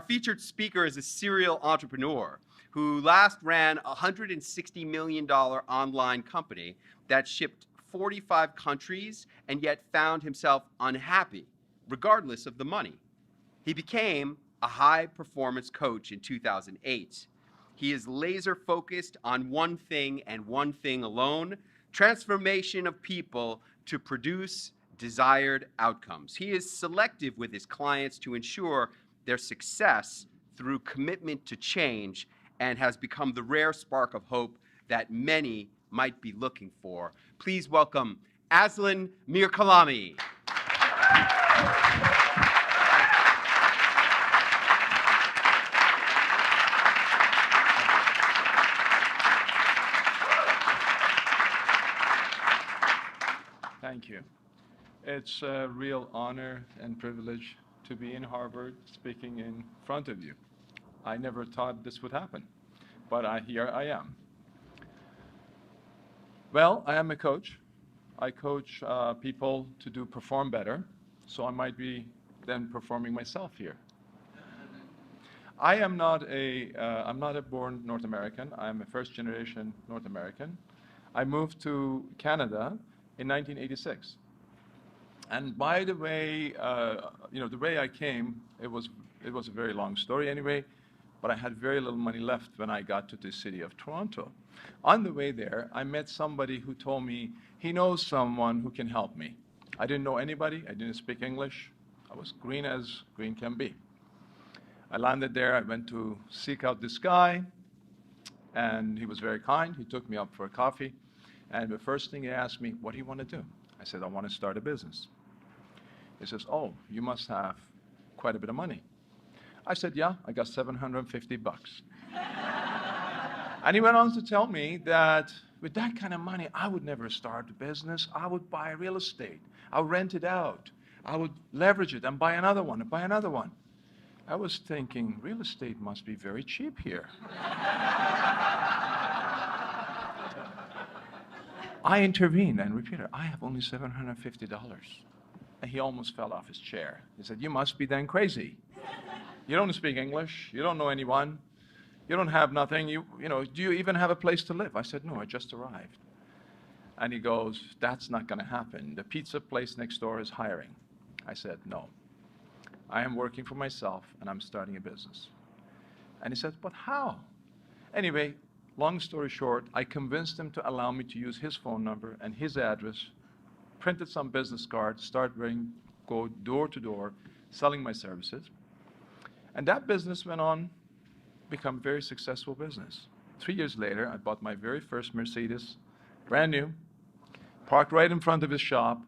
Our featured speaker is a serial entrepreneur who last ran a $160 million online company that shipped 45 countries and yet found himself unhappy, regardless of the money. He became a high-performance coach in 2008. He is laser-focused on one thing and one thing alone: transformation of people to produce desired outcomes. He is selective with his clients to ensure their success through commitment to change, and has become the rare spark of hope that many might be looking for. Please welcome Aslan Mirkalami. Thank you. It's a real honor and privilege to be in Harvard speaking in front of you. I never thought this would happen, but here I am. Well, I am a coach. I coach people to perform better, so I might be then performing myself here. I'm not a born North American. I'm a first-generation North American. I moved to Canada in 1986. And by the way, the way I came, it was a very long story anyway, but I had very little money left when I got to the city of Toronto. On the way there, I met somebody who told me he knows someone who can help me. I didn't know anybody. I didn't speak English. I was green as green can be. I landed there. I went to seek out this guy, and he was very kind. He took me up for a coffee, and the first thing he asked me, "What do you want to do?" I said, "I want to start a business." He says, "Oh, you must have quite a bit of money." I said, "Yeah, I got $750. And he went on to tell me that with that kind of money, I would never start a business. I would buy real estate. I would rent it out. I would leverage it and buy another one and buy another one. I was thinking, real estate must be very cheap here. I intervened and repeated, "I have only $750. And he almost fell off his chair. He said, "You must be then crazy. You don't speak English. You don't know anyone. You don't have nothing. Do you even have a place to live?" I said, "No, I just arrived." And he goes, "That's not going to happen. The pizza place next door is hiring." I said, "No. I am working for myself, and I'm starting a business." And he said, "But how?" Anyway, long story short, I convinced him to allow me to use his phone number and his address, printed some business cards, go door to door, selling my services. And that business went on, become a very successful business. 3 years later, I bought my very first Mercedes, brand new, parked right in front of his shop,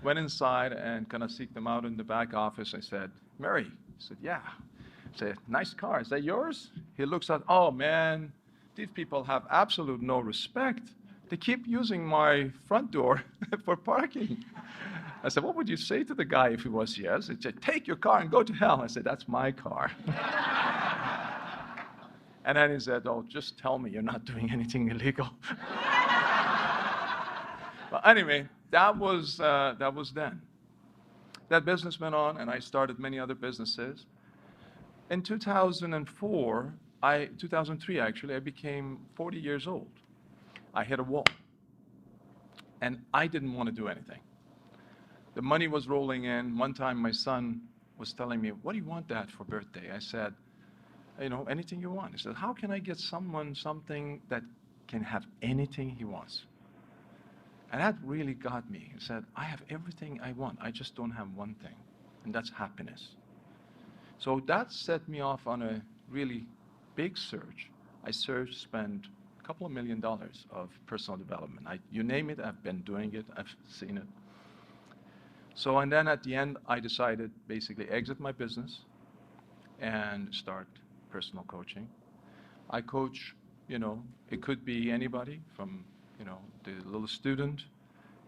went inside and kind of seeked him out in the back office. I said, "Mary?" He said, "Yeah." I said, "Nice car. Is that yours?" He looks at, "Oh man, these people have absolute no respect. They keep using my front door for parking." I said, "What would you say to the guy if he was yes?" He said, "Take your car and go to hell." I said, "That's my car." And then he said, "Oh, just tell me you're not doing anything illegal." But anyway, that was then. That business went on, and I started many other businesses. In 2003 actually, I became 40 years old. I hit a wall, and I didn't want to do anything. The money was rolling in. One time my son was telling me, "What do you want, Dad, for birthday?" I said, "Anything you want." He said, "How can I get someone something that can have anything he wants?" And that really got me. He said, "I have everything I want. I just don't have one thing, and that's happiness." So that set me off on a really big search. I spent a couple of $1 million of personal development. You name it, I've been doing it, I've seen it. So, and then at the end, I decided basically exit my business and start personal coaching. I coach, it could be anybody from, the little student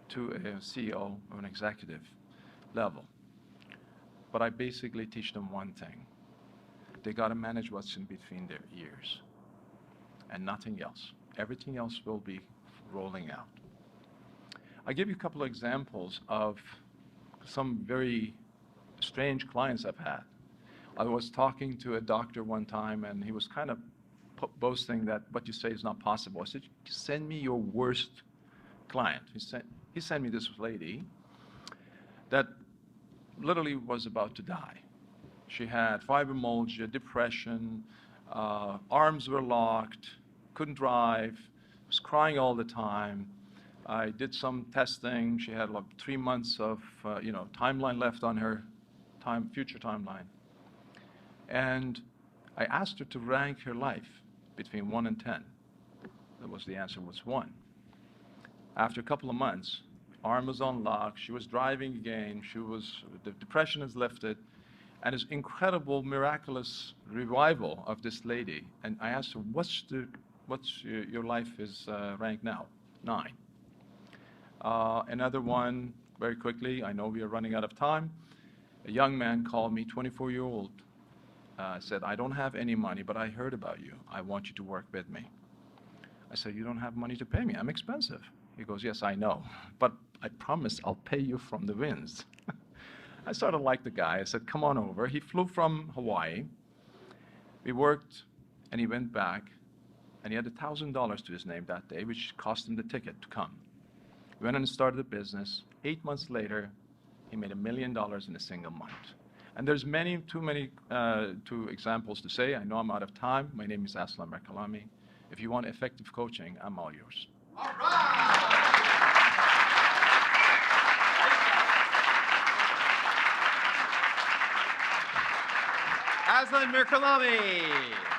to a CEO or an executive level. But I basically teach them one thing. They got to manage what's in between their ears and nothing else. Everything else will be rolling out. I'll give you a couple of examples of some very strange clients I've had. I was talking to a doctor one time, and he was kind of boasting that what you say is not possible. I said, send me your worst client. He sent me this lady that literally was about to die. She had fibromyalgia, depression, arms were locked, couldn't drive, was crying all the time. I did some testing. She had like 3 months of timeline left on her future timeline. And I asked her to rank her life between 1 and 10. The answer was 1. After a couple of months, arm was unlocked, she was driving again, the depression has lifted, and this incredible, miraculous revival of this lady. And I asked her, what's your life is ranked now? 9. Another one, very quickly, I know we are running out of time. A young man called me, 24-year-old, said, I don't have any money, but I heard about you. I want you to work with me. I said, you don't have money to pay me. I'm expensive. He goes, yes, I know, but I promise I'll pay you from the wins. I sort of liked the guy. I said, come on over. He flew from Hawaii. We worked, and he went back, and he had $1,000 to his name that day, which cost him the ticket to come. He went and started a business. 8 months later, he made $1 million in a single month. And there's too many examples to say. I know I'm out of time. My name is Aslan Mirkalami. If you want effective coaching, I'm all yours. All right. Aslan Mirkalami.